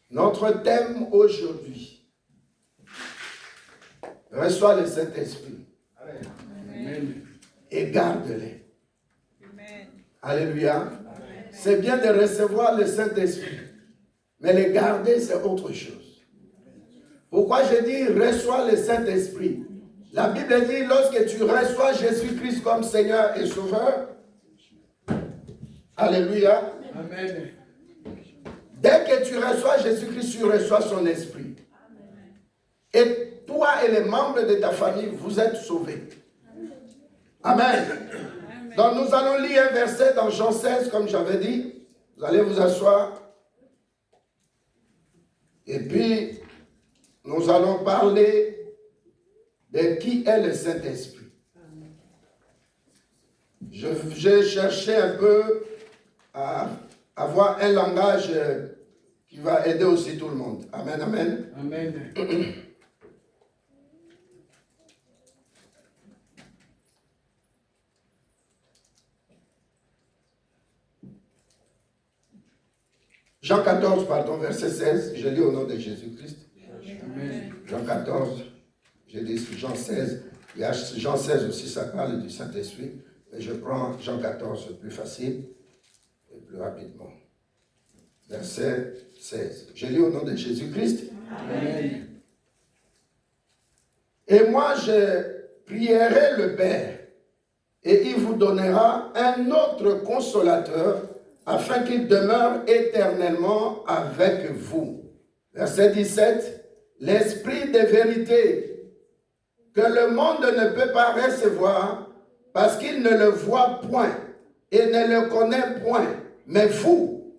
Notre thème aujourd'hui, reçois le Saint-Esprit. Amen. Et garde-les. Alléluia. C'est bien de recevoir le Saint-Esprit, mais le garder, c'est autre chose. Pourquoi je dis reçois le Saint-Esprit? La Bible dit, lorsque tu reçois Jésus-Christ comme Seigneur et Sauveur, alléluia. Amen. Dès que tu reçois Jésus-Christ, tu reçois son esprit. Et toi et les membres de ta famille, vous êtes sauvés. Amen. Donc nous allons lire un verset dans Jean 16, comme j'avais dit. Vous allez vous asseoir. Et puis, nous allons parler de qui est le Saint-Esprit. J'ai cherché un peu à avoir un langage qui va aider aussi tout le monde. Amen, amen. Amen. Jean 14, pardon, verset 16, je lis au nom de Jésus-Christ. Amen. Jean 14, je lis Jean 16. Il y a Jean 16 aussi, ça parle du Saint-Esprit. Mais je prends Jean 14, plus facile et plus rapidement. Verset 16. Je lis au nom de Jésus-Christ. Amen. Et moi, je prierai le Père, et il vous donnera un autre consolateur, afin qu'il demeure éternellement avec vous. Verset 17. L'Esprit de vérité, que le monde ne peut pas recevoir, parce qu'il ne le voit point, et ne le connaît point. Mais vous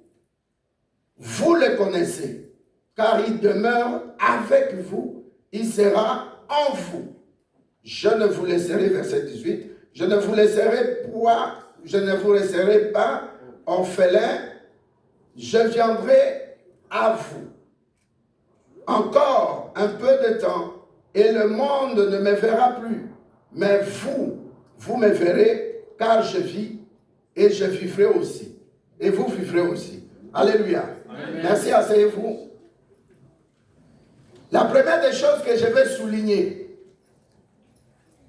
le connaissez, car il demeure avec vous, il sera en vous. Je ne vous laisserai, verset 18, je ne vous laisserai pas orphelin, je viendrai à vous. Encore un peu de temps, et le monde ne me verra plus. Mais vous me verrez, car je vis, et je vivrai aussi. Et vous vivrez aussi. Alléluia. Amen. Merci, asseyez-vous. La première des choses que je vais souligner,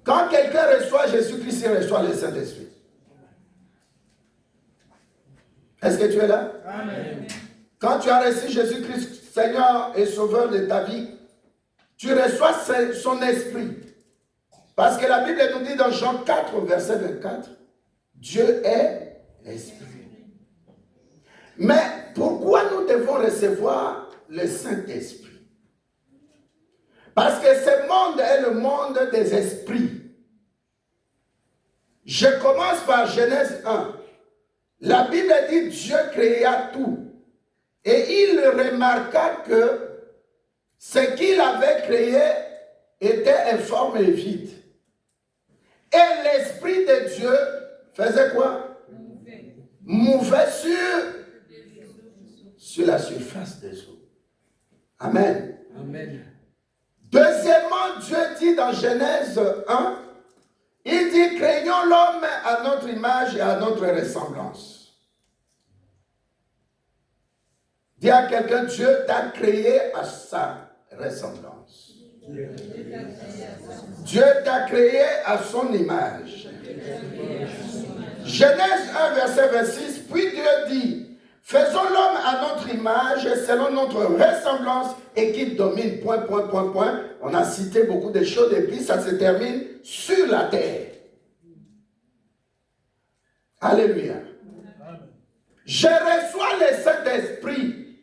quand quelqu'un reçoit Jésus-Christ, il reçoit le Saint-Esprit. Est-ce que tu es là? Amen. Quand tu as reçu Jésus-Christ, Seigneur et Sauveur de ta vie, tu reçois son esprit. Parce que la Bible nous dit dans Jean 4, verset 24, Dieu est esprit. Mais pourquoi nous devons recevoir le Saint-Esprit? Parce que ce monde est le monde des esprits. Je commence par Genèse 1. La Bible dit Dieu créa tout. Et il remarqua que ce qu'il avait créé était informe et vide. Et l'Esprit de Dieu faisait quoi? Mouvait sur la surface des eaux. Amen. Amen. Deuxièmement, Dieu dit dans Genèse 1, il dit, créons l'homme à notre image et à notre ressemblance. Dis à quelqu'un, Dieu t'a créé à sa ressemblance. Dieu t'a créé à son image. Genèse 1, verset 26, puis Dieu dit, faisons l'homme à notre image, selon notre ressemblance, et qu'il domine, point. On a cité beaucoup de choses, et puis ça se termine sur la terre. Alléluia. Je reçois le Saint-Esprit,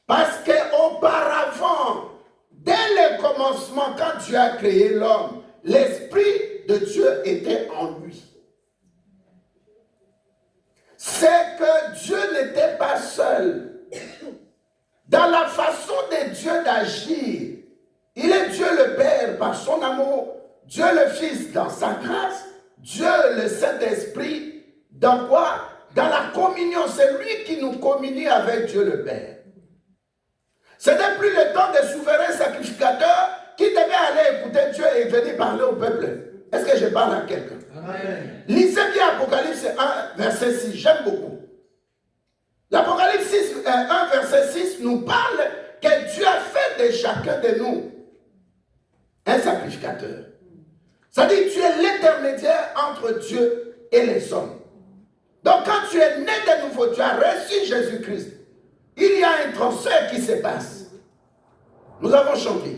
parce qu'auparavant, dès le commencement, quand Dieu a créé l'homme, l'Esprit de Dieu était en lui. C'est que Dieu n'était pas seul. Dans la façon de Dieu d'agir, il est Dieu le Père par son amour, Dieu le Fils dans sa grâce, Dieu le Saint-Esprit, dans quoi? Dans la communion. C'est lui qui nous communie avec Dieu le Père. Ce n'est plus le temps des souverains sacrificateurs qui devaient aller écouter Dieu et venir parler au peuple. Est-ce que je parle à quelqu'un? Amen. Lisez bien Apocalypse 1, verset 6. J'aime beaucoup. L'Apocalypse 1, verset 6 nous parle que Dieu a fait de chacun de nous un sacrificateur. C'est-à-dire que tu es l'intermédiaire entre Dieu et les hommes. Donc quand tu es né de nouveau, tu as reçu Jésus-Christ, il y a un transfert qui se passe. Nous avons chanté.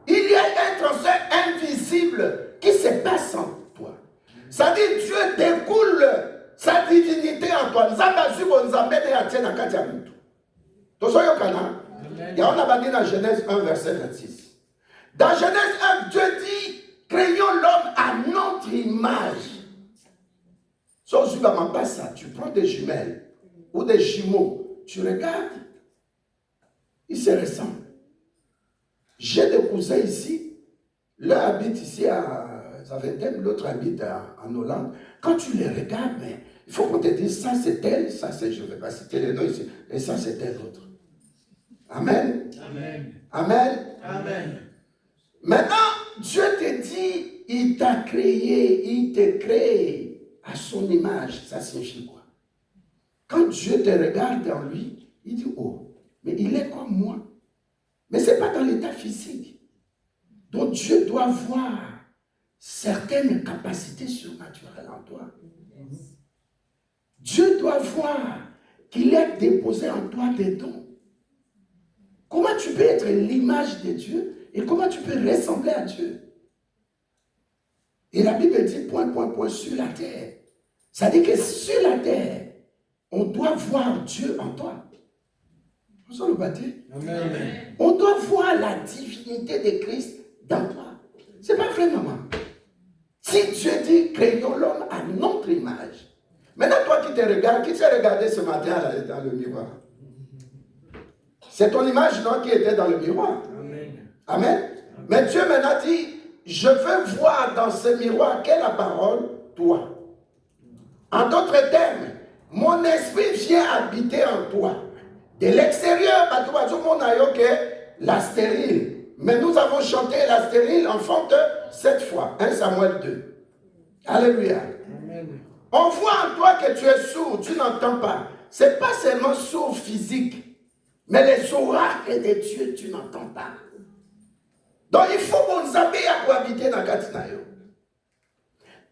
Il y a un transfert invisible qui se passe en toi. C'est-à-dire que Dieu découle sa divinité en toi. On a banni dans Genèse 1, verset 26. Dans Genèse 1, Dieu dit, créons l'homme à notre image. Sauf que ça, tu prends des jumelles ou des jumeaux, tu regardes, ils se ressemblent. J'ai des cousins ici, l'un habite ici à Zaventem, l'autre habite en Hollande. Quand tu les regardes, mais il faut qu'on te dise, ça c'est tel, ça c'est, je ne vais pas citer les noms ici, et ça c'est tel autre. Amen. Amen. Amen. Amen. Maintenant, Dieu te dit, il t'a créé, il te crée à son image. Ça signifie quoi? Quand Dieu te regarde en lui, il dit, oh, mais il est comme moi. Mais ce n'est pas dans l'état physique. Donc Dieu doit voir certaines capacités surnaturelles en toi. Dieu doit voir qu'il a déposé en toi des dons. Comment tu peux être l'image de Dieu et comment tu peux ressembler à Dieu? Et la Bible dit point, sur la terre. Ça dit que sur la terre, on doit voir Dieu en toi. Vous le battez? Amen. On doit voir la divinité de Christ dans toi. C'est pas vrai, maman. Si Dieu dit créons l'homme à notre image. Maintenant, toi qui te regardes, qui t'es regardé ce matin là, dans le miroir? C'est ton image, non, qui était dans le miroir. Amen. Amen. Mais Dieu maintenant dit, je veux voir dans ce miroir quelle est la parole, toi. En d'autres termes, mon esprit vient habiter en toi. De l'extérieur, la stérile. Mais nous avons chanté la stérile enfante 7 fois. 1 Samuel 2. Alléluia. Amen. On voit en toi que tu es sourd, tu n'entends pas. Ce n'est pas seulement sourd physique, mais les oracles de Dieu, tu n'entends pas. Donc il faut qu'on s'habille à cohabiter dans Katinayo.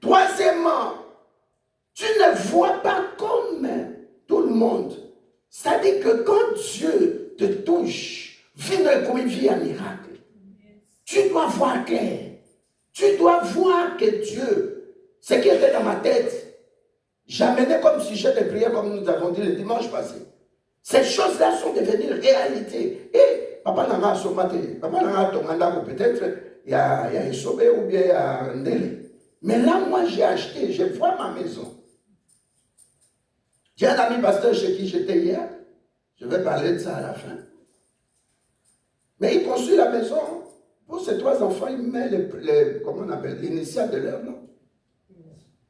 Troisièmement, tu ne vois pas comme tout le monde. C'est-à-dire que quand Dieu te touche, vivre comme il vit un miracle. Tu dois voir clair. Tu dois voir que Dieu, ce qui était dans ma tête, j'amenais comme sujet de prière, comme nous avons dit le dimanche passé. Ces choses-là sont devenues réalité. Et papa n'a pas somaté, papa n'a pas tomandako, peut-être il y a un sobé ou bien il y a un délai. Mais là, moi, j'ai acheté, je vois ma maison. J'ai un ami pasteur chez qui j'étais hier. Je vais parler de ça à la fin. Mais il construit la maison. Pour ses 3 enfants, il met comment on appelle, l'initiale de leur nom.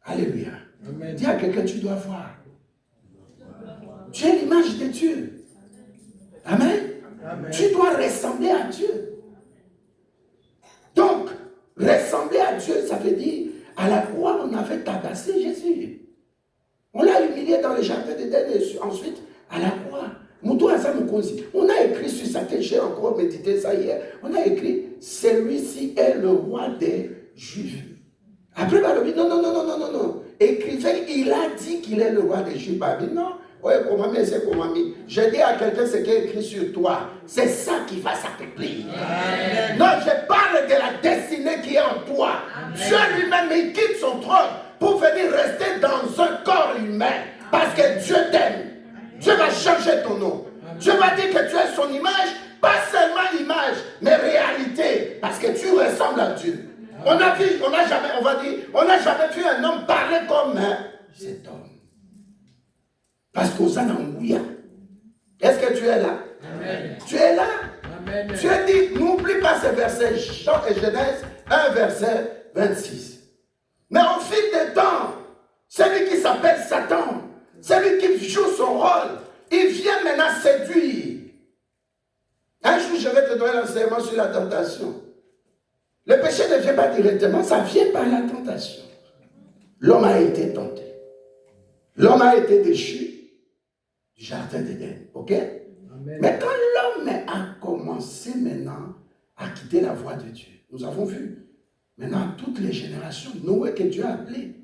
Alléluia. Amen. Dis à quelqu'un, tu dois voir. Tu es l'image de Dieu. Amen. Amen. Tu dois ressembler à Dieu. Donc, ressembler à Dieu, ça veut dire, à la croix, on avait tabassé Jésus. On l'a humilié dans le jardin d'Éden et ensuite, à la croix. On a écrit sur sa tête, j'ai encore médité ça hier, on a écrit, celui-ci est le roi des Juifs. Après, non. Écrivez, il a dit qu'il est le roi des Juifs. Non, ouais, je dis à quelqu'un ce qui est écrit sur toi, c'est ça qui va s'accomplir. Non, je parle de la destinée qui est en toi. Amen. Dieu lui-même, il quitte son trône pour venir rester dans un corps humain. Parce que Dieu t'aime. Dieu va changer ton nom. Dieu va dire que tu es son image, pas seulement image, mais réalité. Parce que tu ressembles à Dieu. On n'a jamais vu un homme parler comme cet homme. Parce qu'on s'en embrouille. Est-ce que tu es là? Amen. Tu es là? Amen. Dieu dit, n'oublie pas ce verset, Jean et Genèse 1, verset 26. Mais au fil des temps, celui qui s'appelle Satan, celui qui joue son rôle, il vient maintenant séduire. Un jour, je vais te donner l'enseignement sur la tentation. Le péché ne vient pas directement, ça vient par la tentation. L'homme a été tenté. L'homme a été déchu du jardin d'Éden. Ok? Amen. Mais quand l'homme a commencé maintenant à quitter la voie de Dieu. Nous avons vu maintenant toutes les générations, Noé que Dieu a appelé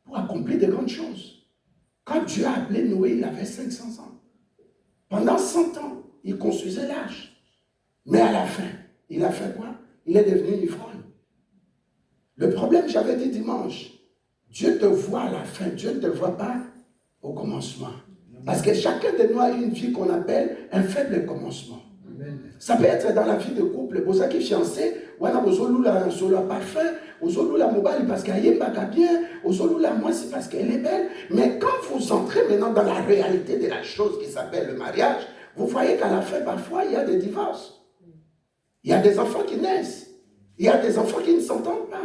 pour accomplir de grandes choses. Quand Dieu a appelé Noé, il avait 500 ans. Pendant 100 ans, il construisait l'arche. Mais à la fin, il a fait quoi? Il est devenu ivrogne. Le problème, j'avais dit dimanche, Dieu te voit à la fin, Dieu ne te voit pas au commencement. Parce que chacun de nous a une vie qu'on appelle un faible commencement. Ça peut être dans la vie de couple, pour ça qui est fiancé, on a un solo parfum, la mobile parce qu'elle est bien, la moi c'est parce qu'elle est belle. Mais quand vous entrez maintenant dans la réalité de la chose qui s'appelle le mariage, vous voyez qu'à la fin, parfois, il y a des divorces. Il y a des enfants qui naissent. Il y a des enfants qui ne s'entendent pas.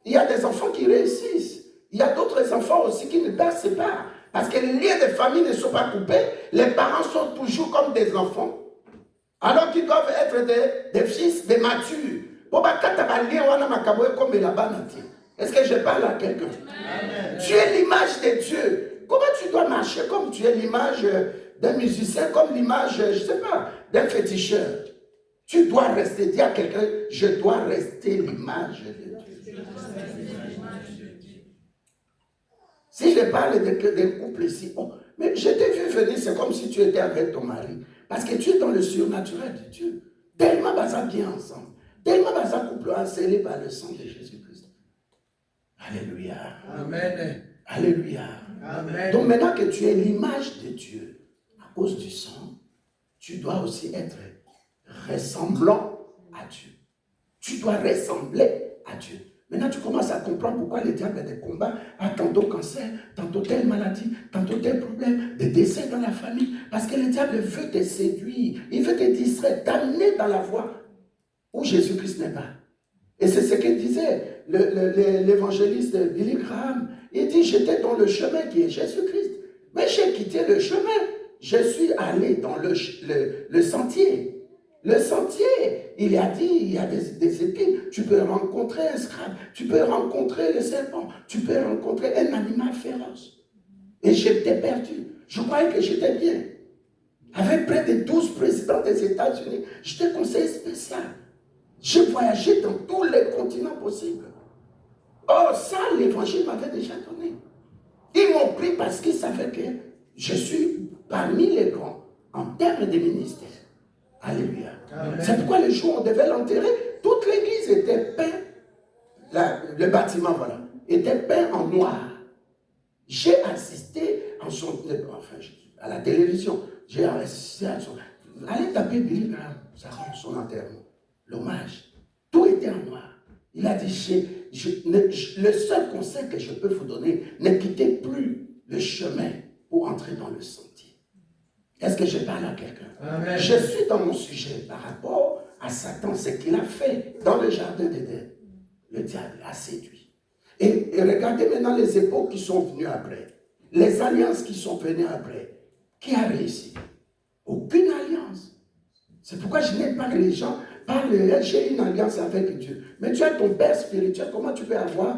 Il y a des enfants qui réussissent. Il y a d'autres enfants aussi qui ne percent pas. Parce que les liens de famille ne sont pas coupés. Les parents sont toujours comme des enfants. Alors qu'ils doivent être des fils, des matures. Est-ce que je parle à quelqu'un? Tu es l'image de Dieu. Comment tu dois marcher comme tu es l'image d'un musicien, comme l'image, je ne sais pas, d'un féticheur? Tu dois rester, dis à quelqu'un, je dois rester l'image de Dieu. Si je parle d'un couple ici, oh, mais je t'ai vu venir, c'est comme si tu étais avec ton mari. Parce que tu es dans le surnaturel de Dieu. Tellement ça bien ensemble. Tellement ça couple scellé par le sang de Jésus-Christ. Alléluia. Amen. Alléluia. Amen. Donc maintenant que tu es l'image de Dieu, à cause du sang, tu dois aussi être ressemblant à Dieu. Tu dois ressembler à Dieu. Maintenant, tu commences à comprendre pourquoi le diable a des combats, a tantôt cancer, tantôt telle maladie, tantôt tel problème, des décès dans la famille. Parce que le diable veut te séduire, il veut te distraire, t'amener dans la voie où Jésus-Christ n'est pas. Et c'est ce que disait l'évangéliste Billy Graham. Il dit, j'étais dans le chemin qui est Jésus-Christ. Mais j'ai quitté le chemin. Je suis allé dans le sentier. Le sentier, il a dit, il y a des épines. Tu peux rencontrer un crabe, tu peux rencontrer le serpent, tu peux rencontrer un animal féroce. Et j'étais perdu. Je croyais que j'étais bien. Avec près de 12 présidents des États-Unis, j'étais conseiller spécial. J'ai voyagé dans tous les continents possibles. Or, ça, l'évangile m'avait déjà donné. Ils m'ont pris parce qu'ils savaient que je suis parmi les grands en termes de ministère. Alléluia. C'est pourquoi le jour où on devait l'enterrer, toute l'église était peinte, le bâtiment, voilà, était peint en noir. J'ai assisté à la télévision. J'ai assisté à son... Allez taper Billy Graham, ça rend son enterrement. L'hommage. Tout était en noir. Il a dit, le seul conseil que je peux vous donner, ne quittez plus le chemin pour entrer dans le sentier. Est-ce que je parle à quelqu'un? Je suis dans mon sujet par rapport à Satan, ce qu'il a fait dans le jardin d'Éden. Le diable a séduit. Et regardez maintenant les époques qui sont venues après. Les alliances qui sont venues après. Qui a réussi? Aucune alliance. C'est pourquoi je n'aime pas que les gens parlent, j'ai une alliance avec Dieu. Mais tu as ton père spirituel, comment tu peux avoir,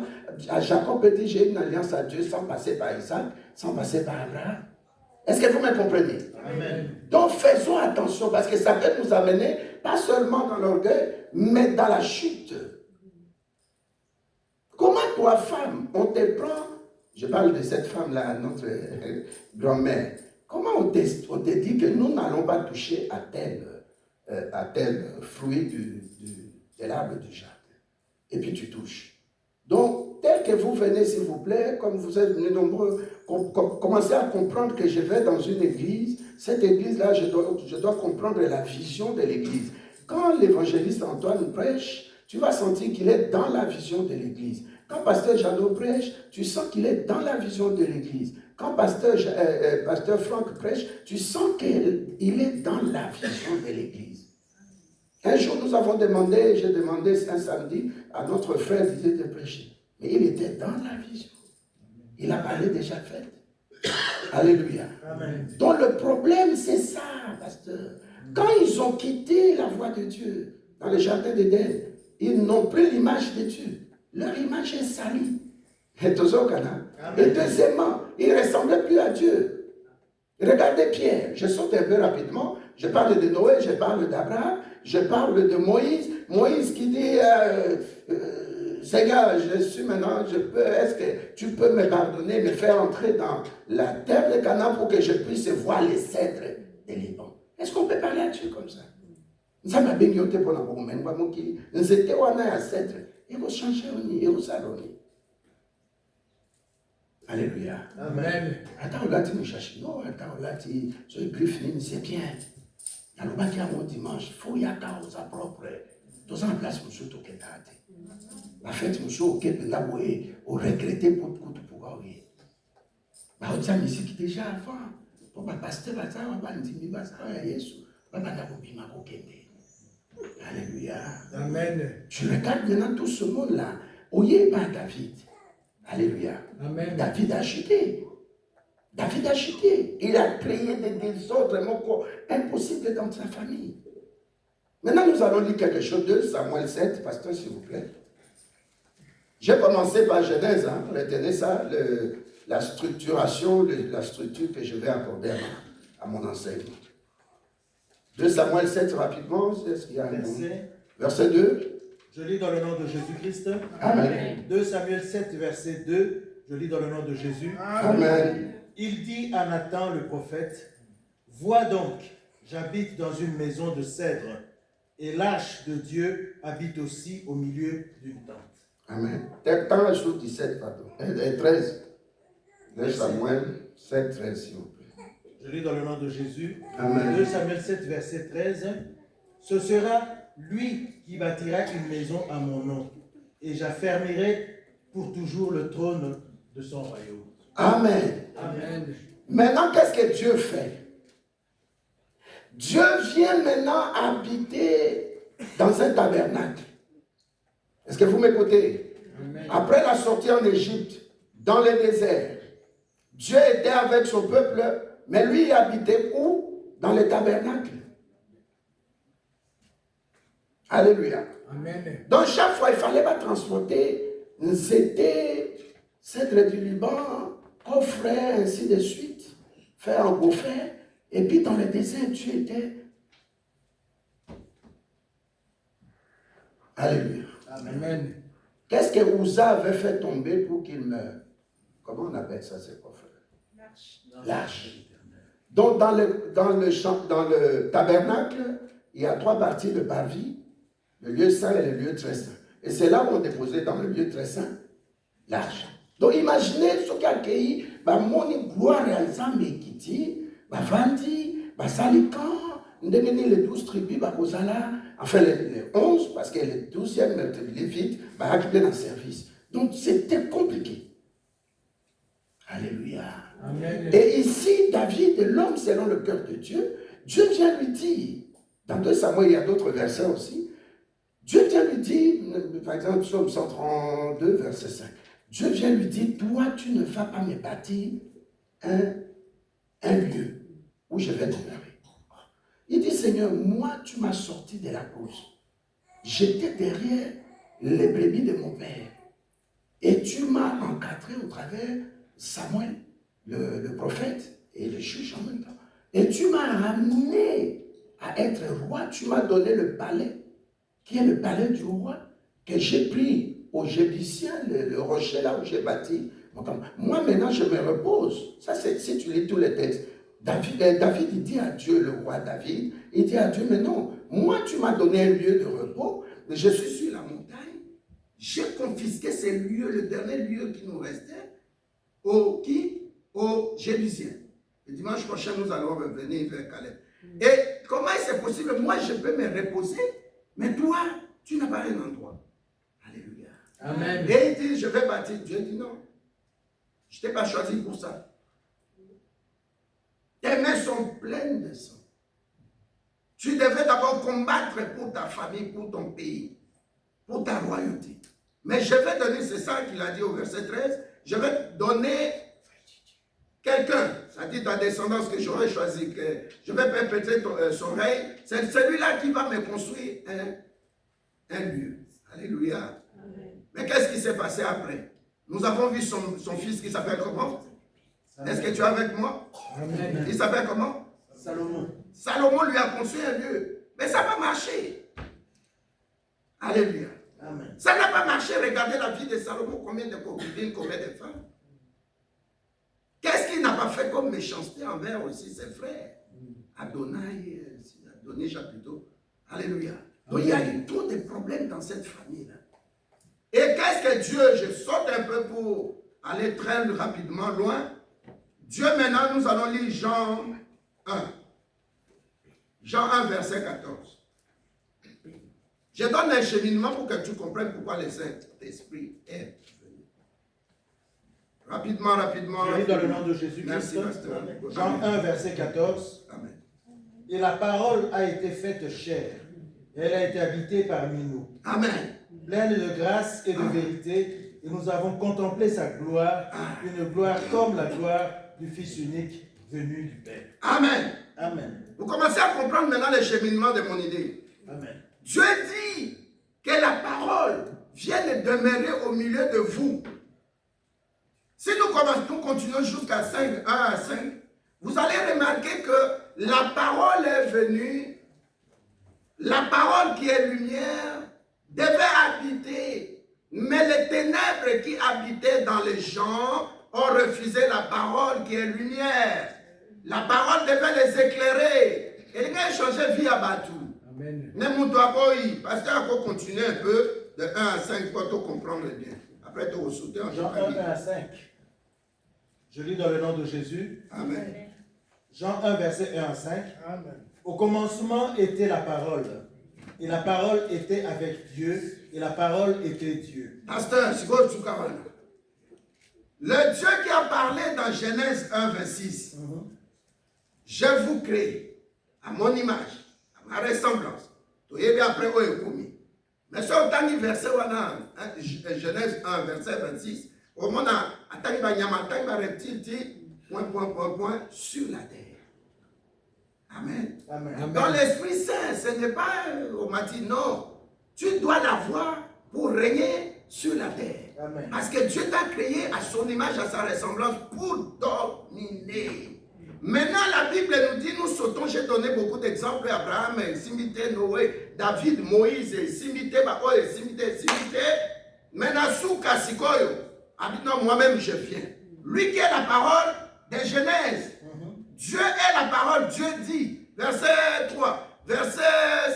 Jacob peut dire j'ai une alliance à Dieu sans passer par Isaac, sans passer par Abraham? Est-ce que vous me comprenez? Amen. Donc faisons attention parce que ça peut nous amener pas seulement dans l'orgueil, mais dans la chute. Comment toi, femme, on te prend, je parle de cette femme-là, notre grand-mère, comment on te dit que nous n'allons pas toucher à tel fruit de l'arbre du jardin. Et puis tu touches. Donc, tel que vous venez, s'il vous plaît, comme vous êtes venus nombreux, commencez à comprendre que je vais dans une église. Cette église-là, je dois comprendre la vision de l'église. Quand l'évangéliste Antoine prêche, tu vas sentir qu'il est dans la vision de l'église. Quand pasteur Jeannot prêche, tu sens qu'il est dans la vision de l'église. Quand pasteur Franck prêche, tu sens qu'il est dans la vision de l'église. Un jour, j'ai demandé un samedi à notre frère Didier de prêcher. Mais il était dans la vision. Il a parlé déjà fait. Alléluia. Amen. Donc le problème, c'est ça, pasteur. Quand ils ont quitté la voie de Dieu dans le jardin d'Éden, ils n'ont plus l'image de Dieu. Leur image est salie. Et deuxièmement, ils ne ressemblaient plus à Dieu. Regardez Pierre, je saute un peu rapidement, Je parle de Noé, je parle d'Abraham, je parle de Moïse. Moïse qui dit, Seigneur, je suis maintenant, est-ce que tu peux me pardonner, me faire entrer dans la terre de Canaan pour que je puisse voir les cèdres des Liban? Est-ce qu'on peut parler à Dieu comme ça? Ça m'a bien yoté pour la moment. Nous étions à cèdre. Il faut changer il faut s'allonger. Alléluia. Amen. Attends, là, tu me cherches. Non, attends, là, tu es griffin, c'est bien. Il y a le bac à mon dimanche. Il faut y avoir sa propre. Tous en place, monsieur, tout est tâté. La fête, monsieur, au Québec, là, au regretté pour tout pouvoir. Bah, on a musique déjà avant. Pour ma pasteur, ça, on va dire, ça, Jésus. On va dire, alléluia. Amen. Tu regardes maintenant tout ce monde-là. Oyez pas David. Alléluia. Amen. David a chuté. David a chuté. Il a créé des désordres impossibles dans sa famille. Maintenant, nous allons lire quelque chose de Samuel 7, pasteur, s'il vous plaît. J'ai commencé par Genèse, hein. Retenez ça, la structuration, la structure que je vais accorder à mon enseignement. 2 Samuel 7, rapidement, est-ce qu'il y a un verset 2. Je lis dans le nom de Jésus-Christ. Amen. 2 Samuel 7, verset 2. Je lis dans le nom de Jésus. Amen. Il dit à Nathan le prophète, vois donc, j'habite dans une maison de cèdre, et l'arche de Dieu habite aussi au milieu d'une tente. Amen. Dans la chose 17, pardon. 13. 2 Samuel 7, 13, s'il vous plaît. Je lis dans le nom de Jésus. Amen. 2 Samuel 7, verset 13. Ce sera lui qui bâtira une maison à mon nom, et j'affermirai pour toujours le trône de son royaume. Amen. Amen. Maintenant, qu'est-ce que Dieu fait? Dieu vient maintenant habiter dans un tabernacle. Est-ce que vous m'écoutez? Après la sortie en Égypte, dans le désert, Dieu était avec son peuple, mais lui il habitait où? Dans le tabernacle. Alléluia. Amen. Donc chaque fois, il ne fallait pas transporter, c'était cèdre du Liban, coffret, ainsi de suite, faire un beau-fer. Et puis dans le désert, Dieu était. Alléluia. Amen. Qu'est-ce que Uza avait fait tomber pour qu'il meure? Comment on appelle ça, ces coffrets? L'arche. Donc dans le tabernacle, il y a 3 parties de parvis, le lieu saint et le lieu très saint. Et c'est là où on déposait dans le lieu très saint l'arche. Donc imaginez ce qui a accueilli mon gloire à Nzambe Kiti, Vandi, Salikan, les 12 tribus, enfin les 11, parce que le 12e Lévite va occuper dans le service. Donc c'était compliqué. Alléluia. Amen. Et ici, David, l'homme selon le cœur de Dieu, Dieu vient lui dire, dans 2 Samuel, il y a d'autres versets aussi, Dieu vient lui dire, par exemple, Psaume 132, verset 5, Dieu vient lui dire, toi, tu ne vas pas me bâtir un lieu où je vais demeurer. Il dit, Seigneur, moi, tu m'as sorti de la brousse. J'étais derrière les brebis de mon père. Et tu m'as encadré au travers Samuel, le prophète et le juge en même temps. Et tu m'as ramené à être roi. Tu m'as donné le palais, qui est le palais du roi, que j'ai pris aux Jébusiens, le rocher là où j'ai bâti. Moi, maintenant, je me repose. Ça, c'est si tu lis tous les textes. David, il dit à Dieu, le roi David, il dit à Dieu, mais non, moi, tu m'as donné un lieu de repos, mais je suis sur la montagne, j'ai confisqué ces lieux, le dernier lieu qui nous restait, aux Jébusiens. Le dimanche prochain, nous allons revenir vers Caleb. Et comment c'est possible? Moi, je peux me reposer, mais toi, tu n'as pas un endroit. Alléluia. Amen. Et il dit, je vais bâtir. Dieu dit non. Je ne t'ai pas choisi pour ça. Tes mains sont pleines de sang. Tu devais d'abord combattre pour ta famille, pour ton pays, pour ta royauté. Mais je vais donner, c'est ça qu'il a dit au verset 13, je vais donner quelqu'un, ça dit ta descendance que j'aurais choisi, que je vais perpétrer son règne, c'est celui-là qui va me construire un lieu. Alléluia. Amen. Mais qu'est-ce qui s'est passé après? Nous avons vu son fils qui s'appelle comment? Est-ce que tu es avec moi? Amen. Il s'appelle comment? Salomon. Salomon lui a construit un lieu. Mais ça n'a pas marché. Alléluia. Amen. Ça n'a pas marché. Regardez la vie de Salomon, combien de concubines, combien de femmes. Qu'est-ce qu'il n'a pas fait comme méchanceté envers aussi ses frères? Adonijah plutôt. Alléluia. Donc il y a eu trop de problèmes dans cette famille-là. Et qu'est-ce que Dieu, je saute un peu pour aller très rapidement loin. Dieu maintenant, nous allons lire Jean 1. Jean 1, verset 14. Je donne un cheminement pour que tu comprennes pourquoi le Saint-Esprit est venu. Rapidement. Je lis dans le nom de Jésus-Christ. Merci, pasteur. Jean 1, verset 14. Amen. Et la parole a été faite chair. Elle a été habitée parmi nous. Amen. Pleine de grâce et de vérité. Et nous avons contemplé sa gloire. Une gloire comme la gloire du Fils unique venu du Père. Amen. Amen. Vous commencez à comprendre maintenant le cheminement de mon idée. Amen. Dieu dit que la parole vienne demeurer au milieu de vous. Si nous continuons jusqu'à 5, 1 à 5, vous allez remarquer que la parole est venue, la parole qui est lumière devait habiter, mais les ténèbres qui habitaient dans les gens ont refusé la parole qui est lumière. La parole devait les éclairer. Et ils ont changé vie à Batou. Amen. Parce qu'il faut continuer un peu de 1 à 5 pour tout comprendre bien. Après, tu vas sauter en Jean 1, 1 à 5. Je lis dans le nom de Jésus. Amen. Jean 1, verset 1 à 5. Amen. Au commencement était la parole. Et la parole était avec Dieu. Et la parole était Dieu. Pasteur, c'est quoi tu parles? Le Dieu qui a parlé dans Genèse 1, 26. Je vous crée à mon image, à ma ressemblance. Mais sur le dernier verset, Genèse 1, verset 26, au moment où reptile, point, sur la terre. Amen. Amen. Dans l'Esprit Saint, ce n'est pas, on m'a dit non, tu dois l'avoir pour régner sur la terre. Amen. Parce que Dieu t'a créé à son image, à sa ressemblance, pour dominer. Maintenant, la Bible nous dit, nous sautons, j'ai donné beaucoup d'exemples, Abraham, Simité, Noé, David, Moïse, Simité, Bakoy, Simité. Maintenant, Souka, Sikoyo, non, moi-même, je viens. Lui qui est la parole de Genèse. Dieu est la parole, Dieu dit, verset 3, verset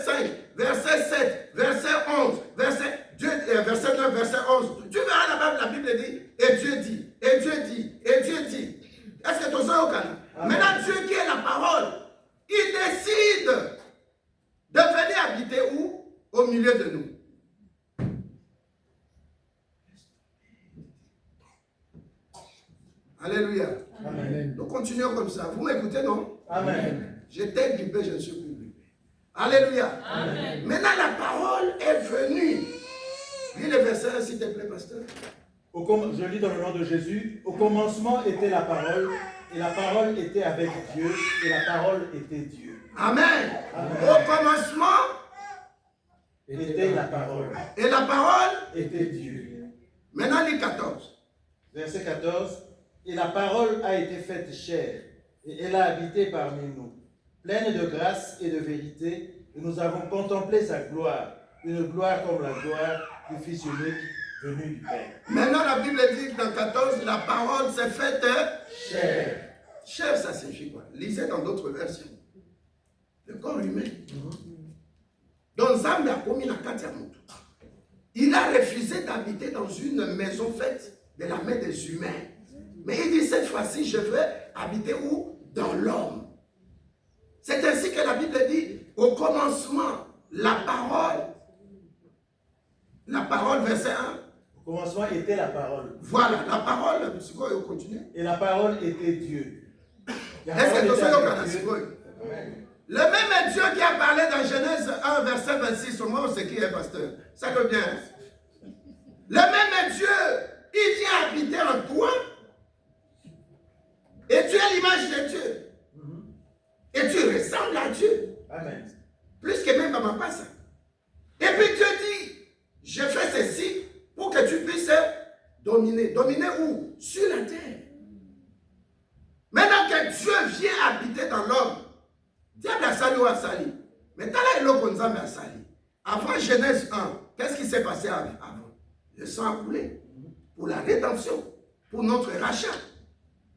5, verset 7, verset 11, verset 9, verset 11. Tu verras la Bible dit, et Dieu dit, et Dieu dit, et Dieu dit. Est-ce que tu as au Canada? Maintenant, Dieu qui est la parole, il décide de venir habiter où? Au milieu de nous. Alléluia. Amen. Nous continuons comme ça. Vous m'écoutez, non? Amen. J'étais grippé, je ne suis plus grippé. Alléluia. Amen. Maintenant, la parole est venue. Lis le verset, s'il te plaît, pasteur. Je lis dans le nom de Jésus. Au commencement était la parole, et la parole était avec Dieu, et la parole était Dieu. Amen. Amen. Au commencement Était la parole, et la parole. était Dieu. Maintenant, lis 14. Verset 14. Et la parole a été faite chair, et elle a habité parmi nous, pleine de grâce et de vérité, et nous avons contemplé sa gloire, une gloire comme la gloire du Fils unique venu du Père. Maintenant, la Bible dit dans 14, la parole s'est faite Chair. chair, ça signifie quoi? Lisez dans d'autres versions. Le corps humain. Donc, Zambe a commis la carte à Moutou. Il a refusé d'habiter dans une maison faite de la main des humains. Mais il dit, cette fois-ci, je veux habiter où? Dans l'homme. C'est ainsi que la Bible dit, au commencement, la parole, verset 1. Au commencement était la parole. Voilà, la parole, c'est quoi, on continue. Et la parole était Dieu. La Est-ce parole que tu était sais avec qu'on a Dieu. c'est quoi? Le même Dieu qui a parlé dans Genèse 1, verset 26, au moment où c'est qui est pasteur. Ça veut bien. Le même Dieu, il vient habiter en toi. Et tu es l'image de Dieu. Et tu ressembles à Dieu. Amen. Plus que même maman passe. Et puis Dieu dit, je fais ceci pour que tu puisses dominer. Dominer où? Sur la terre. Maintenant que Dieu vient habiter dans l'homme, Diable a sali ou a sali. Mais t'as là, il a sali. Avant Genèse 1, qu'est-ce qui s'est passé avant? Le sang a coulé pour la rédemption, pour notre rachat.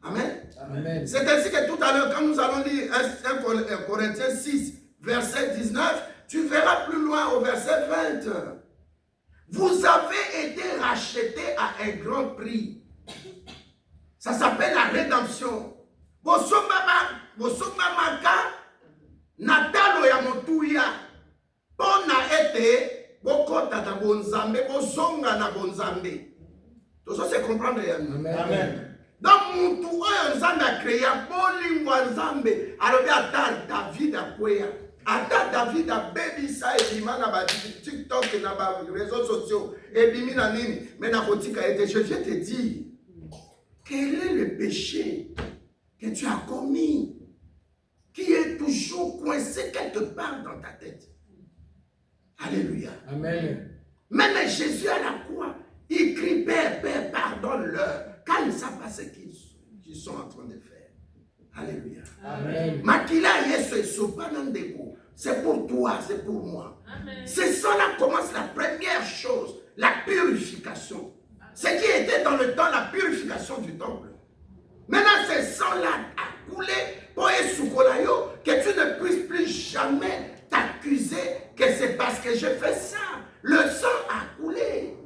Amen. Amen. C'est ainsi que tout à l'heure, quand nous allons lire 1 Corinthiens 6, verset 19, tu verras plus loin au verset 20. Vous avez été rachetés à un grand prix. Ça s'appelle la rédemption. Natalo ya motuya. Pona ete bokota na bonzambe, bozonga na bonzambe. Tout ça c'est comprendre. Amen. Amen. Donc mutu oyo nzambe a créé bolingwa nzambe. Alors ata David a kwea. Ata David a bebisa ebima na ba TikTok na ba réseaux sociaux. Ebimi na nini. Mais na kotika ete je viens te dire. Quel est le péché que tu as commis qui est toujours coincé quelque part dans ta tête? Alléluia. Amen. Même Jésus à la croix, il crie Père, Père, pardonne-leur, car ils ne savent pas ce qu'ils sont en train de faire. Alléluia. Amen. Makila Yesu Sopanandeko, c'est pour toi, c'est pour moi. C'est ça là commence la première chose, la purification. Ce qui était dans le temps, la purification du temple. Maintenant, ce sang-là a coulé pour Esukolayo, que tu ne puisses plus jamais t'accuser que c'est parce que je fais ça. Le sang a coulé.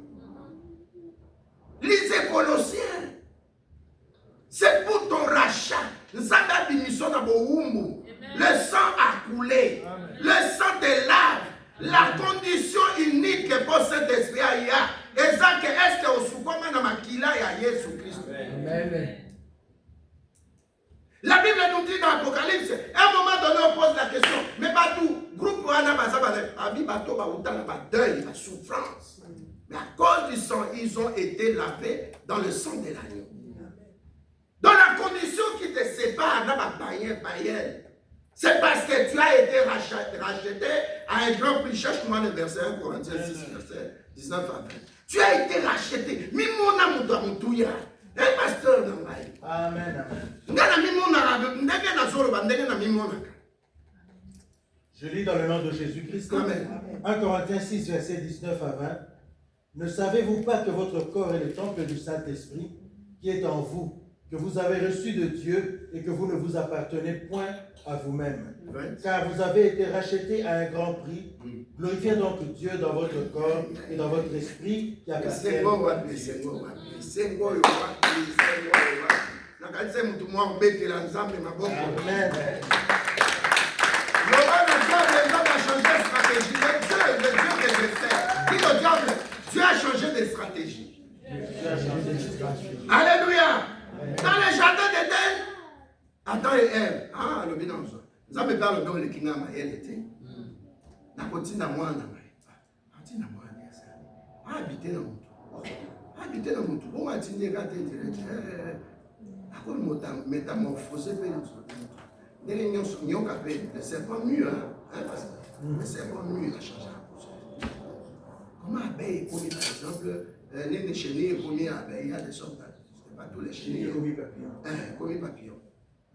Lisez Colossiens. C'est pour ton rachat. Le sang a coulé. Le sang te lave. La condition unique pour cet esprit, est-ce que au soukoma na makila ya Yesu Christ? Amen. La Bible nous dit dans l'Apocalypse, à un moment donné, on pose la question, mais pas tout, groupe Wana Bazabale, Abi Bato Baoutan, deuil, la souffrance. Mais à cause du sang, ils ont été lavés dans le sang de l'agneau. Dans la condition qui te sépare, c'est parce que tu as été racheté à un grand prix. Cherche-moi le verset 1 Corinthiens 6, verset 19 à 20. Tu as été racheté. Mimona Moutouya. Un pasteur dans la vie. Amen. Je lis dans le nom de Jésus-Christ. Amen. 1 Corinthiens 6, verset 19 à 20. Ne savez-vous pas que votre corps est le temple du Saint-Esprit qui est en vous, que vous avez reçu de Dieu et que vous ne vous appartenez point à vous-même? Car vous avez été rachetés à un grand prix. Glorifiez donc Dieu dans votre corps et dans votre esprit qui appartiennent à Dieu. Amen. Dieu a changé de stratégie. Alléluia. Dans le jardin d'Éden, Adam et Ève, le bilan, ça me parle de le kingdom à elle était. Na continue à moi, habiter dans mon tour. Habiter dans mon tour. On va dire, regardez, à quoi le métamorphosé, le serpent mûr, le serpent mûr a changé la position. Comment abeille est commis, par exemple, les chenilles est commis à abeille, il y a des sortes d'arbres. Pas tous les chenilles commis papillon. Commis papillon.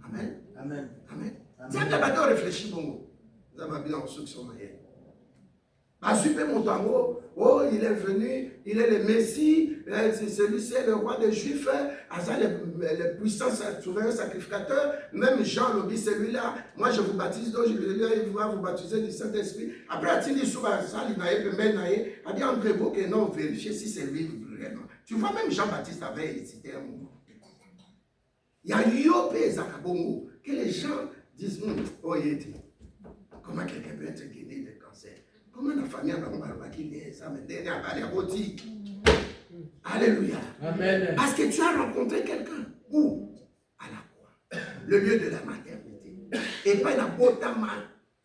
Amen. Amen. Amen. Tiens, tu as réfléchi, bon. Vous avez bien ceux qui sont mariés. Super Montango, oh, il est venu, il est le Messie, c'est celui-ci, le roi des Juifs, le puissant souverain sacrificateur, même Jean Lobby, celui-là, moi je vous baptise, donc il va vous baptiser du Saint-Esprit. Après, il dit, a dit, entrez-vous que non, vérifiez si c'est lui vraiment. Tu vois, même Jean-Baptiste avait hésité un moment. Il y a Yopé et Zakabongo, que les gens disent, oh, il était. Comment quelqu'un peut être guéri de cancer? Comment la famille a ça me donne à aller à Alléluia. Amen. Parce que tu as rencontré quelqu'un. Où? À la croix. Le lieu de la maternité. Et pas la botama,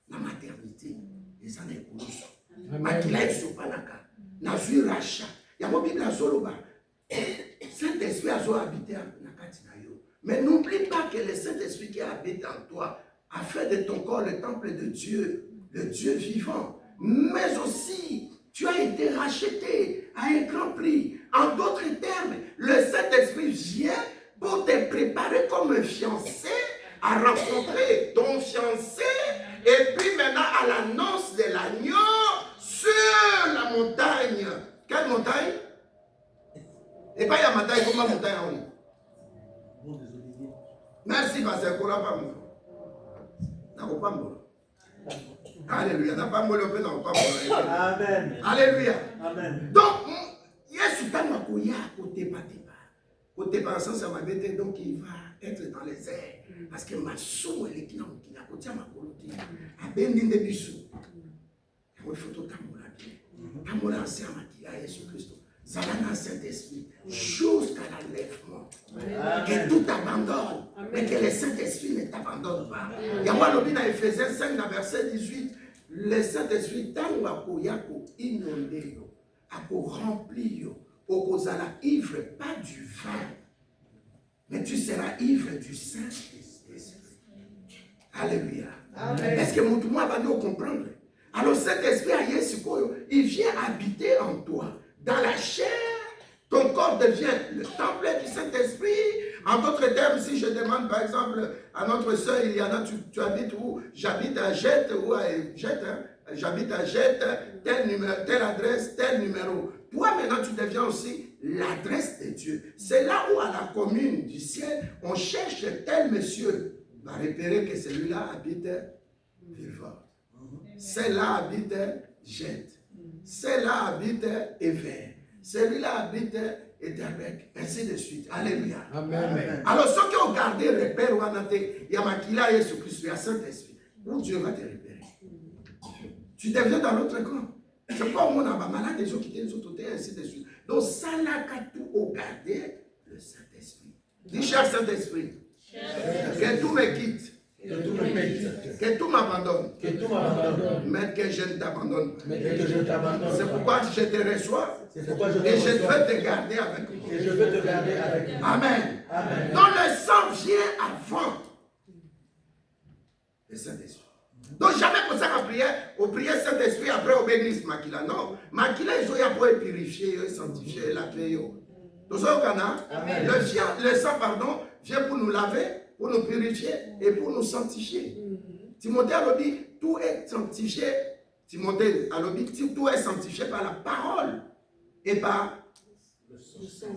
la maternité. Et ça n'est pas ça. Makila et Sopanaka. Nazu Racha. Il y a mon Bible à Zoloba. Saint-Esprit a habité à Nakatinayo. Mais n'oublie pas que le Saint-Esprit qui habite en toi a fait de ton corps le temple de Dieu, le Dieu vivant. Mais aussi, tu as été racheté à un grand prix. En d'autres termes, le Saint-Esprit vient pour te préparer comme un fiancé à rencontrer ton fiancé Et puis maintenant, à l'annonce de l'agneau sur la montagne. Quelle montagne? Et pas il y a montagne, comment montagne? Merci, pasteur. Alléluia. Amen. Alléluia. Amen. Donc, Yesu tanga koya côté pateba. Côté par sens ça m'a bête donc il va être dans les airs parce que ma sou elle qui n'a côté ma koloti. Abendinde bisu. Il faut tout tamola bien. Tamola ensemble à Jésus Christ. Ça va dans Saint-Esprit jusqu'à l'enlèvement. Que tout abandonne, mais que le Saint-Esprit ne t'abandonne pas. Il y a moi dans Ephésiens 5, verset 18, le Saint-Esprit tant à inonder, à remplir, à la ivre, pas du vin, mais tu seras ivre du Saint-Esprit. Alléluia. Est-ce que mon tout le monde va nous comprendre? Alors Saint-Esprit, il vient habiter en toi. Dans la chair, ton corps devient le temple du Saint-Esprit. En d'autres termes, si je demande par exemple à notre soeur Iliana, tu habites où? J'habite à Jette, ou à Jette, hein? J'habite à Jette, telle adresse, tel numéro. Toi maintenant, tu deviens aussi l'adresse de Dieu. C'est là où à la commune du ciel, on cherche tel monsieur. On va repérer que celui-là habite Villefort. Celui-là habite Jette. Celui-là habite Ever. Celui-là habite Etterbeek. Ainsi de suite. Alléluia. Amen. Alors, ceux qui ont gardé repère, il y a Makila et Jésus-Christ, il y a Saint-Esprit. Où Dieu va te repérer. Tu deviens dans l'autre camp. C'est pas au monde en bas malade, les gens qui tiennent les autres côtés, ainsi de suite. Donc, ça n'a qu'à tout garder le Saint-Esprit. Dis, cher Saint-Esprit, que tout me quitte. Que tout m'abandonne. Mais que je ne t'abandonne pas. C'est pourquoi je te reçois. Et je veux te garder avec moi. Amen. Donc le sang vient avant le Saint-Esprit. Donc jamais pour ça qu'on prière, on priait Saint-Esprit après on bénisse Makila. Non, Makila ils ont pour purifier, sanctifier, laver. Donc le sang pardon vient pour nous laver, pour nous purifier et pour nous sanctifier. Timothée a dit, tout est sanctifié. Timothée a dit, tout est sanctifié par la parole et par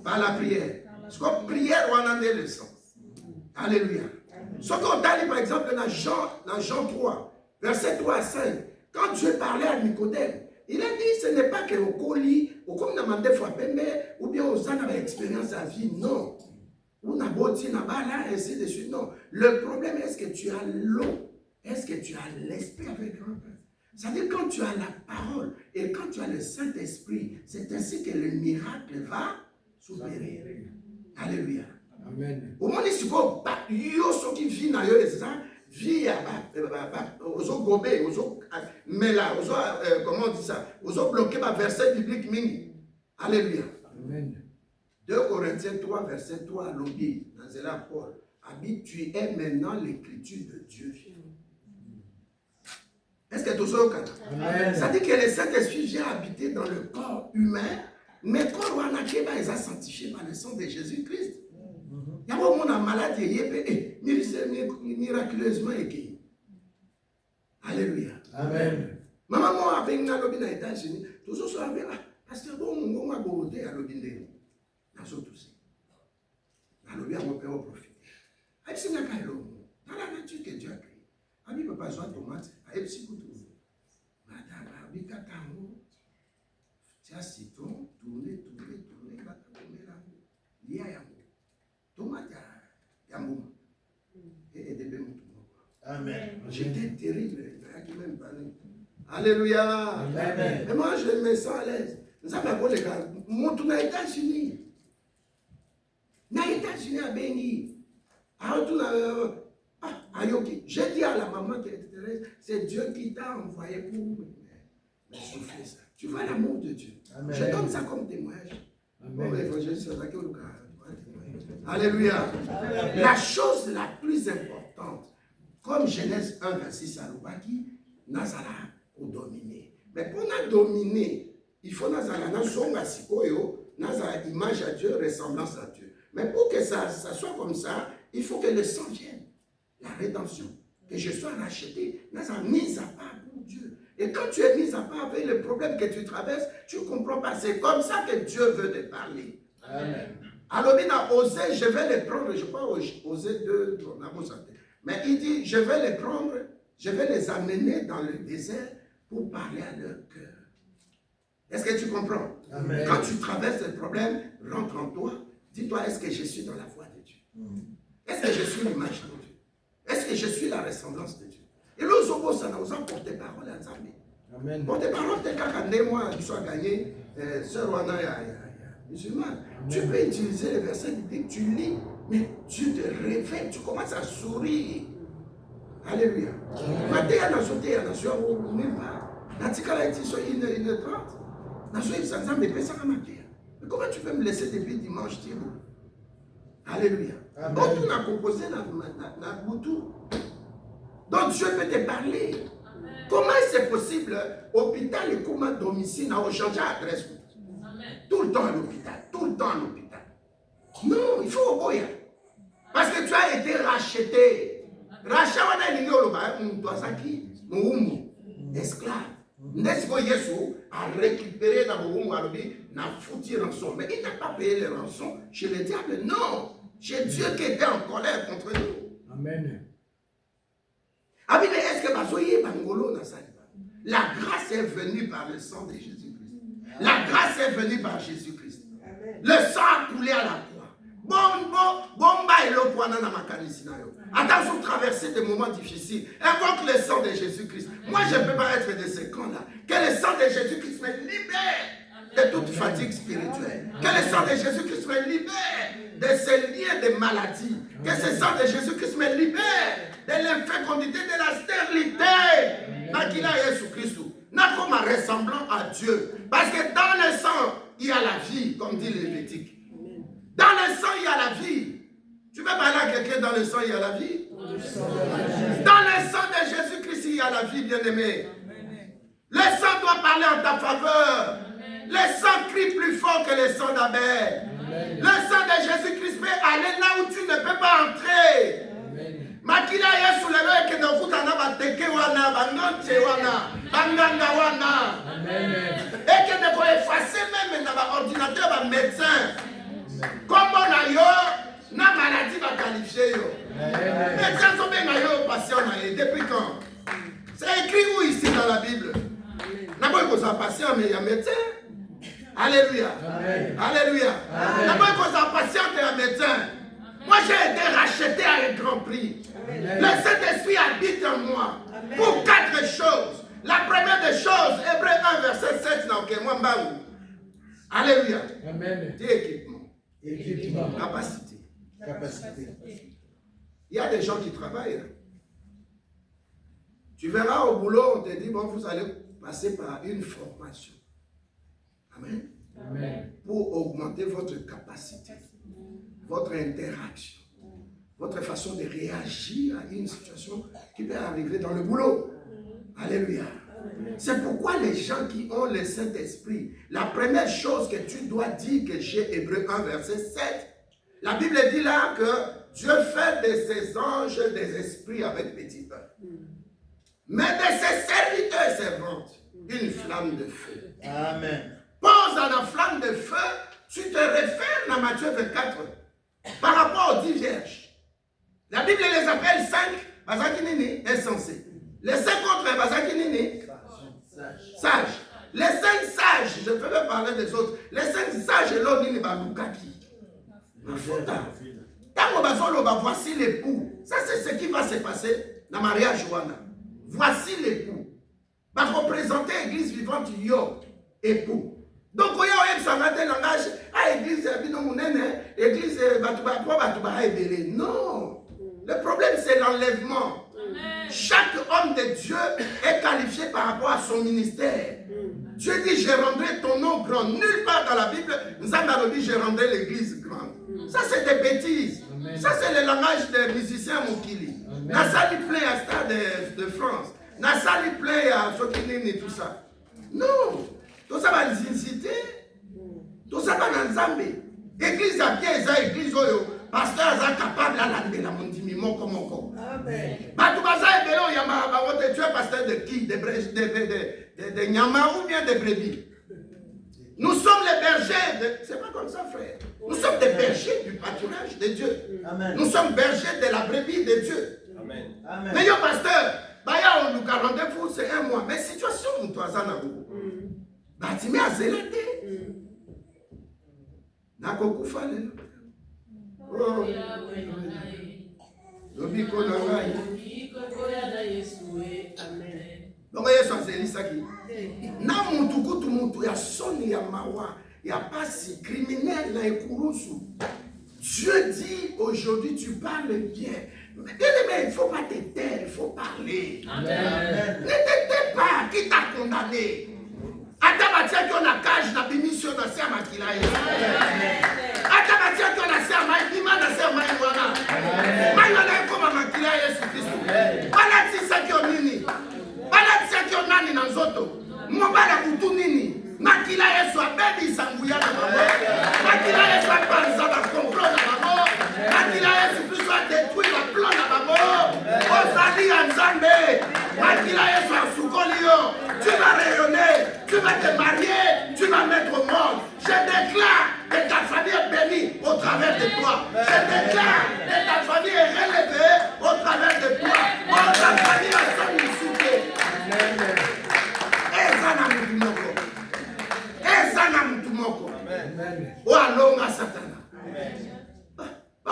la prière. Parce que prière, on a le sang. Alléluia. Ce qu'on a dit par exemple dans Jean 3, verset 3 à 5, quand Dieu parlait à Nicodème, il a dit, ce n'est pas que au colis, au comme demandé fois ou bien aux gens avec expérience à vie, non. Ou n'a boti, n'a pas là, ainsi de suite. Non. Le problème, est-ce que tu as l'eau? Est-ce que tu as l'esprit avec grand-père? C'est-à-dire quand tu as la parole et quand tu as le Saint-Esprit, c'est ainsi que le miracle va s'opérer. Alléluia. Amen. Au moment où il y a ceux qui vivent dans les gens, vivent aux gobés, mais là, comment on dit ça? Aux bloqués par verset biblique mini. Alléluia. Amen. 2 Corinthiens 3, verset 3 à l'objet, dans la Paul, habite, tu es maintenant l'écriture de Dieu. Est-ce que tout ça au Canada? Ça dit que le Saint-Esprit vient habiter dans le corps humain, mais le corps humain est sanctifié par le sang de Jésus-Christ. Il y a un monde en maladie, miraculeusement égaye. Alléluia. Amen. Maman, avec une lobby dans les États-Unis, tout ça soit bien. Parce que bon, on va goûter à lobby de dans ce tout ça. La lobby a mon père au profit. C'est dans la nature que Dieu a créé. Ami papa joie tomate, aïe psychotou. Madame, abi katango. Tiens citron, tourner, va tomber là. Lia yango. Tomate yango. Et de bien Amen. J'étais terrible, qui même parlé. Alléluia. Amen. Et moi je me sens à l'aise. Nous avons les gars, mon tour aux États-Unis. Aux États-Unis à Bengi. Ayoki, j'ai dit à la maman qui était Thérèse, c'est Dieu qui t'a envoyé pour me souffler ça. Tu vois l'amour de Dieu. Amen. Je donne ça comme témoignage. Alléluia. Amen. La chose la plus importante, comme Genèse 1, verset 6 à l'Oubaki, Nazara pour dominer. Mais pour nous dominer, il faut Nazara, Nazara image à Dieu, ressemblance à Dieu. Mais pour que ça soit comme ça, il faut que le sang vienne. La rédemption. que je sois racheté, mais en mise à part pour Dieu. Et quand tu es mis à part avec le problème que tu traverses, tu ne comprends pas. C'est comme ça que Dieu veut te parler. Amen. Alors, il a osé, je vais les prendre, je crois, osé 2, mais il dit, je vais les prendre, je vais les amener dans le désert pour parler à leur cœur. Est-ce que tu comprends? Amen. Quand tu traverses le problème, rentre en toi, dis-toi, est-ce que je suis dans la voie de Dieu? Est-ce que je suis l'image de Dieu? Est-ce que je suis la ressemblance de Dieu? Et le Zobo, ça nous a porté parole à Zambé. Amen. Porté parole, t'es qu'à gagner, moi, tu sois gagné, sœur Wana, musulman. Tu peux utiliser les versets bibliques, tu lis, mais tu te réveilles, tu commences à sourire. Alléluia. Maté, il y a un sauté, il y a un sauté, nulle part. Natikala est sur 1h30. Nasoïf, ça me fait ça à ma terre. Mais comment tu peux me laisser depuis dimanche, Thibaut? Alléluia. Donc, tout a composé dans Boutou. Donc, Dieu peut te parler. Amen. Comment c'est possible? Hôpital et comment domicile, on change d'adresse. Tout le temps à l'hôpital. Tout le temps à l'hôpital. Non, il faut obéir. Parce que tu as été racheté. Racheté, on a dit, esclave. N'est-ce que Jésus a récupéré dans le n'a foutu rançon. Mais il n'a pas payé les rançons chez le diable. Non. Chez Dieu qui était en colère contre nous. Amen. Ah oui, mais est-ce que Bazoye Bangolo n'a pas? La grâce est venue par le sang de Jésus-Christ. La grâce est venue par Jésus-Christ. Le sang a coulé à la croix. Bomba et l'eau pour attention, traverser des moments difficiles. Invoque le sang de Jésus-Christ. Moi, je ne peux pas être de ces camps-là. Que le sang de Jésus-Christ me libère de toute fatigue spirituelle. Que le sang de Jésus-Christ me libère de ces liens de maladie. Que ce sang de Jésus-Christ me libère de l'infécondité, de la stérilité. Makila Jésus-Christ n'a comme un ressemblant à Dieu. Parce que dans le sang, il y a la vie, comme dit l'Hérétique. Dans le sang, il y a la vie. Tu veux parler à quelqu'un dans le sang, il y a la vie? Dans le sang de Jésus-Christ, il y a la vie, bien-aimé. Le sang doit parler en ta faveur. Le sang crie plus fort que le sang d'Abel. Le sang de Jésus-Christ peut aller là où tu ne peux pas entrer. Makila Yesu lewe ke nokutana bateke wana banonche wana banganga wana et que ne ko effacer même na ba ordinateur ba médecin comme na yo na maladie ba qualifier yo médecin so benga yo patient na ye depuis quand? C'est écrit où ici dans la Bible? Na boy ko sa patient mais il y a médecin. Alléluia. Alléluia. Na boy ko sa patient et un médecin. Moi, j'ai été racheté à un grand prix. Le Saint-Esprit habite en moi pour 4 choses. La première des choses, Hébreux 1, verset 7, Alléluia. Amen. Équipement. Capacité. Il y a des gens qui travaillent. Tu verras au boulot, on te dit, bon, vous allez passer par une formation. Amen. Amen. Pour augmenter votre capacité. Votre interaction, votre façon de réagir à une situation qui peut arriver dans le boulot. Alléluia. C'est pourquoi les gens qui ont le Saint-Esprit, la première chose que tu dois dire que j'ai, Hébreux 1, verset 7, la Bible dit là que Dieu fait de ses anges des esprits avec petit e. Mais de ses serviteurs et servantes, une flamme de feu. Amen. Pose à la flamme de feu, tu te réfères à Matthieu 24. Par rapport aux 10 vierges, la Bible les appelle 5 bazakinini insensés. Les 5 autres bazakinini sages. Les 5 sages, je ne peux pas parler des autres. Les 5 sages, l'autre nini balukaki. Voici l'époux. Ça, c'est ce qui va se passer dans le mariage. Voici l'époux. Va représenter l'église vivante, yo, époux. Donc, il y a un langage à l'église, l'église, non. Le problème, c'est l'enlèvement. Chaque homme de Dieu est qualifié par rapport à son ministère. Dieu dit, je rendrai ton nom grand. Nulle part dans la Bible, Nzamba dit, je rendrai l'église grande. Ça, c'est des bêtises. Amen. Ça, c'est le langage des musiciens Moukili. Nassali play à Stade de France. Nassali play à Sokinine et tout ça. Non. Tout ça va les inciter. Tout ça va dans Zambé. Église à pied, église, pasteur est capable de la mondimimo comme encore. Batoubaza et Bélo, tu es pasteur de qui? De Nyama ou bien de brebis? Nous sommes les bergers, c'est pas comme ça, frère. Nous sommes des bergers du pâturage de Dieu. Amen. Nous sommes bergers de la brebis de Dieu. Amen. Amen. Mais yo, pasteur, Baya, on nous rendez-vous, c'est un mois. Mais situation, nous, toi, ça n'a pas. Tu m'as zélé. N'a pas beaucoup fallu. Oh. Lobiko na ngai. Donc Yesu azelisa ki. Na muntu kutu muntu ya soni ya mawa ya pasi criminel na ekurusu. Dieu dit aujourd'hui tu parles bien. Mais il ne faut pas te taire, il faut parler. Amen. Ne te tais pas, qui t'a condamné? Atabatia qui on a cage na bimission na se makila Yesu. Atabatia qui on a se mai bima na se mai wana. Mai wana ko makila Yesu Kristo. Bala tisa ki onini. Bala tisa ki onani na nzoto. Mobala kutu nini. Makila Yesu abebi sanguya na mamo. Makila Yesu apanza ba complot na mamo. Makila Yesu Kristo a détruit la plan na mamo. Ozali Nzambe. Makila Yesu asukoli yo. Tu vas rayonner, tu vas te marier, tu vas mettre au monde. Je déclare que ta famille est bénie au travers de toi. Je déclare que ta famille est relevée au travers de toi. Oh, ta famille a son issue. Amen. Ezana mutumoko. Ezana mutumoko. Amen. O alonga satana. Amen. Ba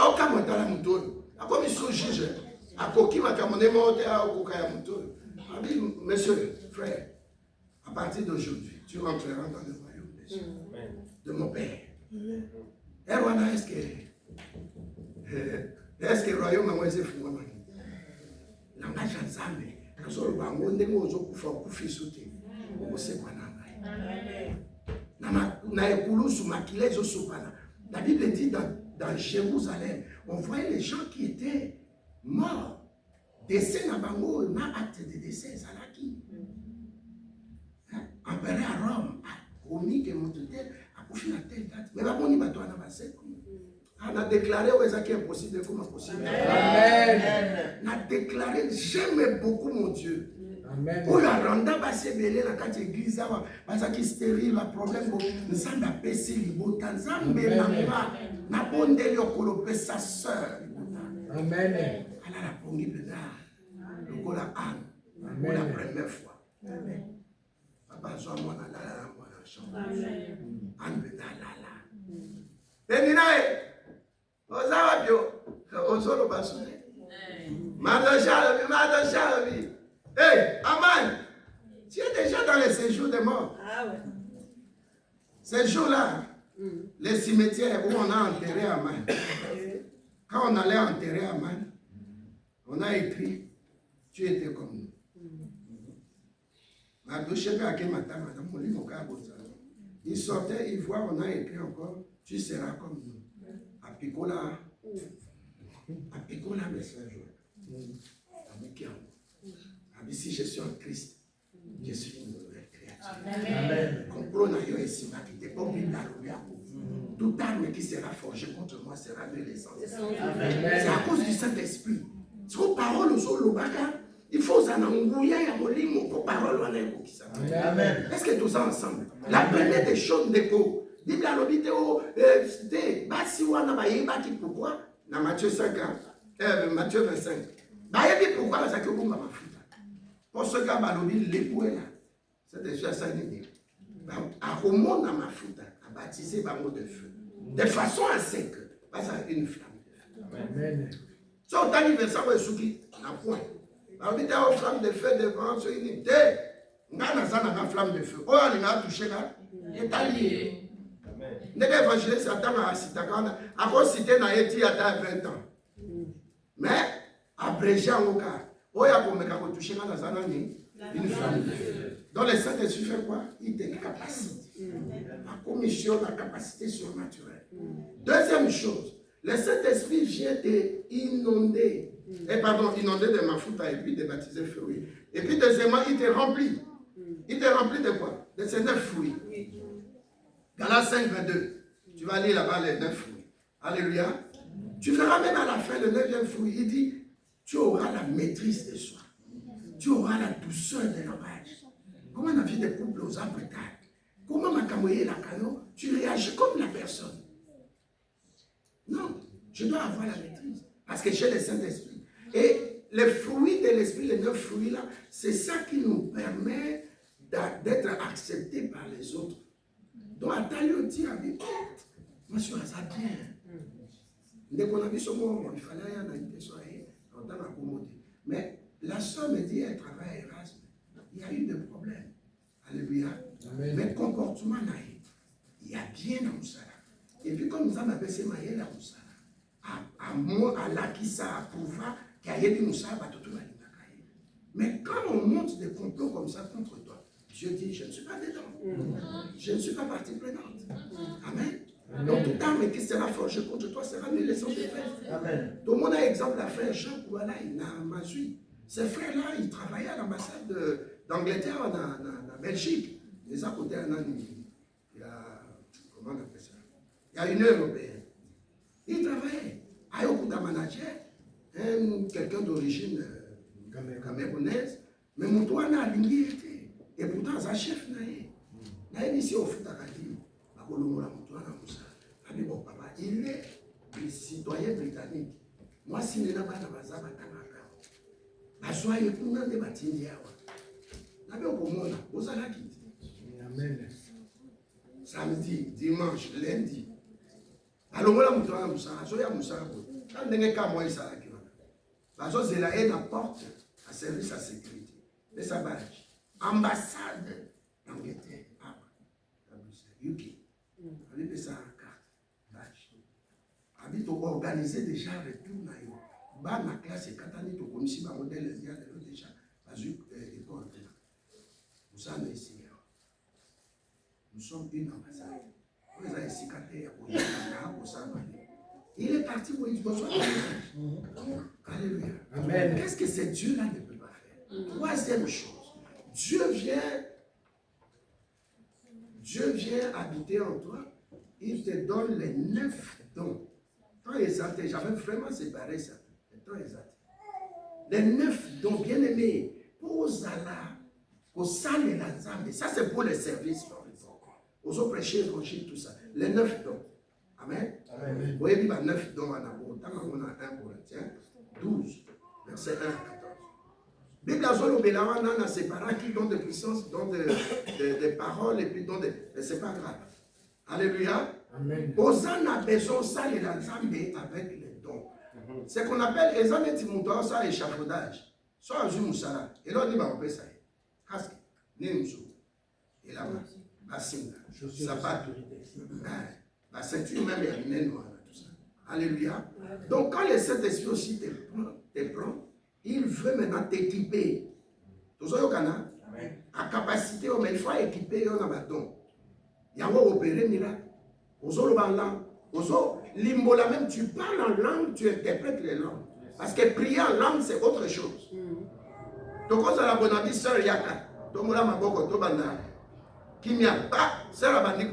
okamotala mutoyo. Akomi so juge. Akoki makamone mote a okokaya mutoyo. Abi, monsieur, frère. À partir d'aujourd'hui, tu rentreras dans le royaume des cieux, de mon Père. Erwana, est-ce que le royaume est moins fou? Langage ensemble, quand on va monter, on va faire un fils ou deux. On sait quoi la Bible dit dans Jérusalem, on voyait les gens qui étaient morts. Décès n'a pas acte de décès, ça l'a qui? Empereur à Rome a promis que mon tel a confié la telle date. Mais on y va toi on a déclaré aux gens qui est impossible comme possible. Amen. On a déclaré, j'aime beaucoup mon Dieu. Amen. Pour la rendre passer belé la carte église parce qu'il stérile le problème nous sommes à passer libo tanzambe na bonde yo kolope sa sœur. Amen. Elle a la pongi beda. Le kola an. Pour la première fois. Amen. Papa zo mwana la mwana chambre. An beda la la. Beninae. Ozawa bio. Ozolo basune. Madame Chalabi. Hey, Aman, tu es déjà dans les séjours des morts. Ah ouais. Ces jours-là, les cimetières où on a enterré Aman. Quand on allait enterrer Aman, on a écrit, tu étais comme nous. Il sortait, il voit, on a écrit encore, tu seras comme nous. Apikola, message. Si je suis en Christ, je suis une nouvelle créature. Amen. Toute arme qui sera forgée contre moi sera de l'essence. C'est à cause du Saint-Esprit. C'est aux paroles aux Olobaka. Il faut s'enangouiller à Molimo pour paroles en écho. Est-ce que tout ça ensemble? La première des choses d'écho. Bible à l'obédio, pourquoi? Dans Matthieu 5, Matthieu 25. Pourquoi? Parce que vous m'avez fait. Pour ce gars, l'époux est là. C'est déjà ça. À Romon, dans ma foute, à baptiser par mot de feu. De façon à ce que, pas à une flamme de feu. Amen. Ça, au anniversaire, on est souki, on a point. On dit aux flammes de feu devant, sur une unité. On a une flamme de feu. Oh, on a touché là. Il est allié. N'est pas évangéliste, Satan a cité à cause cité n'a été à 20 ans. Mais, abrégé en cas. Une flamme de feu. Donc le Saint-Esprit fait quoi? Il te capacite. La commission, la capacité surnaturelle. Deuxième chose, le Saint-Esprit vient te inonder. Inonder de ma foute et puis de baptiser fruits. Et puis deuxièmement, il te remplit. Il te remplit de quoi? De ces 9 fruits. Galates 5, 22. Tu vas lire là-bas les 9 fruits. Alléluia. Tu verras même à la fin le 9e fruit. Il dit, tu auras la maîtrise de soi. Tu auras la douceur de langage. Comment on a vu des couples aux arbres tard? Comment Makamoye la canon? Tu réagis comme la personne. Non, je dois avoir la maîtrise. Parce que j'ai le Saint-Esprit. Et les fruits de l'Esprit, les 9 fruits là, c'est ça qui nous permet d'être acceptés par les autres. Donc, à Talio dit, moi, je suis ça bien. Dès qu'on a vu ce moment, il fallait y en aller, on a accommodé. Mais la soeur me dit, elle travaille à Erasme. Il y a eu des problèmes. Alléluia. Amen. Mais le comportement, il y a bien dans ça. Et puis, comme ça, m'a baissé ma yelle à Moussa. À moi, à la qui ça approuva, qu'il y a eu Moussa, tout le monde. Mais quand on monte des complots comme ça contre toi, Dieu dit, je ne suis pas dedans. Je ne suis pas partie prenante. Amen. Amen. Donc toute arme qui sera forgée contre toi sera annulée sans défaite. Amen. Donc mon exemple, a frère Jean Kouala, il a Mazui. Ces frères-là, ils travaillaient à l'ambassade d'Angleterre en Belgique. Les à côté, il y a, comment on appelle ça? Il y a une européenne. Ils travaillaient. Ayokuda manager, quelqu'un d'origine camerounaise, mais mon toit n'a aligné été. Et pourtant, sa chef n'a été. N'a été ici au Foutakati. Il est citoyen britannique. Moi, si je n'ai pas de bazaba, samedi, dimanche, lundi. Alors, voilà, la porte à service à sécurité. Mais ça va. Ambassade d'Angleterre. UK. On appelle ça en carte. Habite organiser déjà retour. Bah, ma classe est catanie, tu connais si ma modèle est bien déjà. Parce que nous sommes ici. Nous sommes une ambassade. Vous avez ici il est parti pour une bonne. Alléluia. Amen. Qu'est-ce que ce Dieu-là ne peut pas faire? Troisième chose, Dieu vient habiter en toi, il te donne les 9 dons. Tant exalté, j'avais vraiment séparé ça. Tant exalté. Les 9 dons, bien aimés, pose à la, au salle et la zambe. Ça, c'est pour les services. Aux autres prêcher, l'évangile, tout ça. Les 9 dons. Amen. Amen. Vous voyez, il y a 9 dons en amour. Tant qu'on a 1 Corinthiens 12, verset 1 à 14. Bible azolo belawana na séparé qui donne de puissance, donne des paroles et puis donne de. Mais c'est pas grave. Alléluia. Amen. Osan a besoin ça et la zambe avec les dons. C'est qu'on appelle Ezan Timouton, ça échafaudage. Soit un Moussala. Et là on dit bah on peut ça. Casque, Némsou. Et là, bassin, sapato. La ceinture même est lignée noire. Alléluia. Donc quand le Saint-Esprit aussi te prend, il veut maintenant t'équiper. Tout ça, à capacité, mais il faut équiper, on a un don. Il y a un opéré miracle. Limbola même, tu parles en langue, tu interprètes les langues. Parce que prier en langue, c'est autre chose. Donc, quand on a bon avis, sœur Yaka, tout le monde a ma boko, tout le monde a. Qui n'y a pas, sœur Abandi,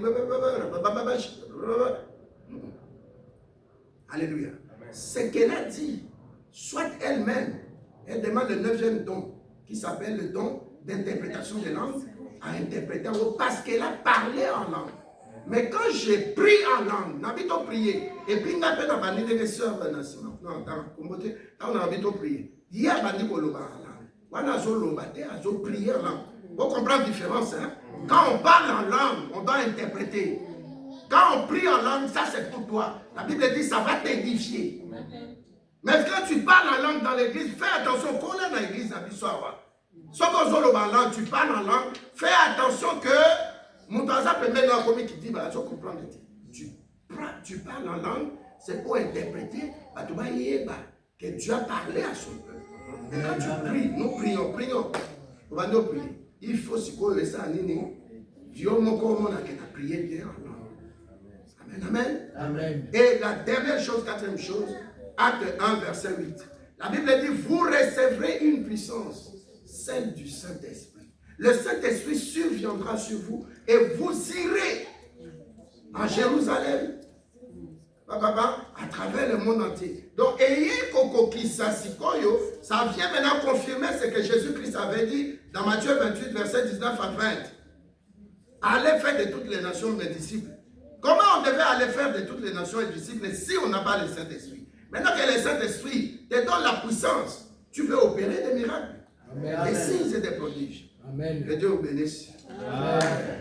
alléluia. Ce qu'elle a dit, soit elle-même, elle demande le 9e don, qui s'appelle le don d'interprétation des langues, à interpréter en langue, parce qu'elle a parlé en langue. Mais quand j'ai prié en langue, n'a pas prié, et puis n'a pas bandi des sœurs, non, on a envie de prier. Il y a bandi ko loba en langue. On a prié en langue. Vous comprenez la différence, hein? Quand on parle en langue, on doit interpréter. Quand on prie en langue, ça c'est pour toi. La Bible dit ça va t'édifier. Mais quand tu parles en langue dans l'église, fais attention. Qu'on est dans l'église à Bissoua. Soit qu'on soit en langue, tu parles en langue, fais attention que mon transa peut mettre un commis qui dit, bah, je comprends. Tu parles en langue, c'est pour interpréter, bah, tu vas y aller, que Dieu a parlé à son peuple. Et quand tu pries, nous prions. On va nous prier. Il faut se coller ça à Nini. Dieu m'a prié Dieu en langue. Amen. Amen. Et la dernière chose, 4e chose, Acte 1, verset 8. La Bible dit, vous recevrez une puissance, celle du Saint-Esprit. Le Saint-Esprit surviendra sur vous et vous irez en Jérusalem, à travers le monde entier, Donc, Eye Koko Kisasikoyo, ça vient maintenant confirmer ce que Jésus-Christ avait dit dans Matthieu 28, verset 19 à 20. Allez faire de toutes les nations mes disciples. Comment on devait aller faire de toutes les nations mes disciples si on n'a pas le Saint-Esprit? Maintenant que le Saint-Esprit te donne la puissance, tu peux opérer des miracles. Amen. Des signes et des prodiges. Amen. Que Dieu vous bénisse. Amen.